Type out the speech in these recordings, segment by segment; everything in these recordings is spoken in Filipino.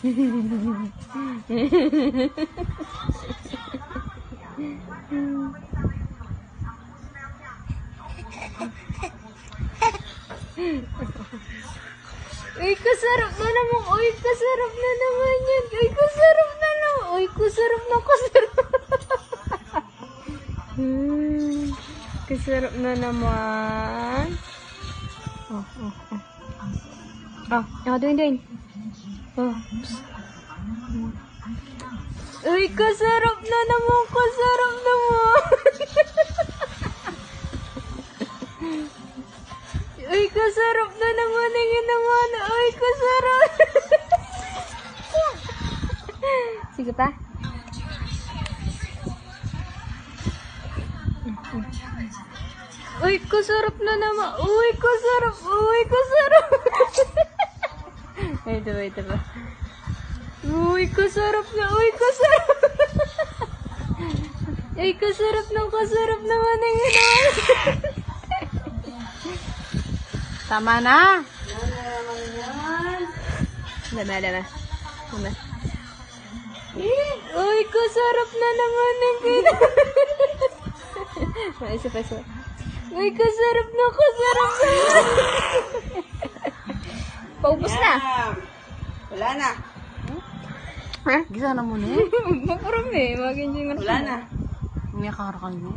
Uy, kasarap na naman. Uy, kasarap na naman yan. Uy, kasarap na naman. Uy, kasarap na kasarap. Kasarap na naman. Doin. Uy, kasarap na naman. Kasarap naman. Uy, kasarap na naman ang ginawa na. Uy, kasarap. Sige pa. Uy, kasarap na naman. Uy, kasarap. Uy, kasarap. Wait ba. Uy, kasarap na. Uy, kasarap. Uy, kasarap naman ang ginawa. Tama na. Dama. Uy, kasarap na naman ang ginawa. Isa pa. Uy, kasarap na. Paubos na. Wala na. Ha? Gisa na muna eh. Makarami. Wala na. Umiyak ka kayo.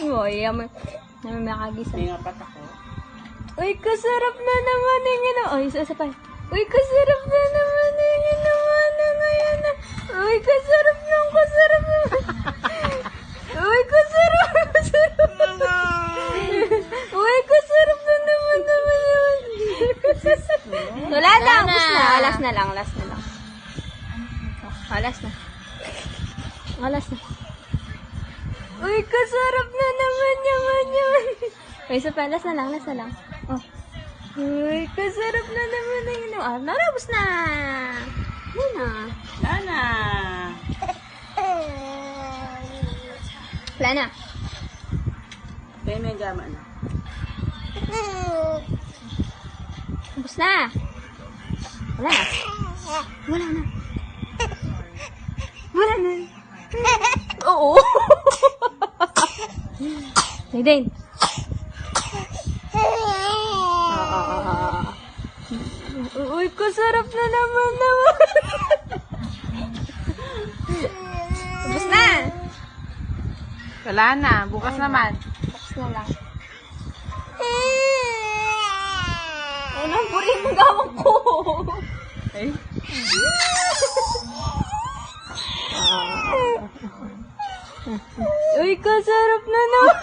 Uy, may makagisa. May ngapat ako. Uy, kasarap na naman ang ginawa. Uy, isa pa. Uy, kasarap na naman ang ginawa na ngayon na. Uy, kasarap na. Uy, kasarap. Uy, kasarap na naman. Wala na. Last na lang. Alas na. Uy, kasarap na naman yaman. Uy, isa pa. Last na lang. Oh. Uy, kasarap na naman ang ginawa. Narabos na. Wala na. Wala na. Kaya may gama na. Ubus na. Wala na. Oo. Din. Uy, kasarap na naman. Ubus na. Wala na. Bukas naman. Bukas na lang. Ano, burin mo gawang ko. Ay. Uy, kasarap na naman.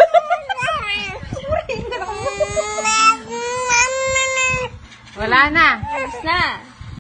Wala na. Ubus na.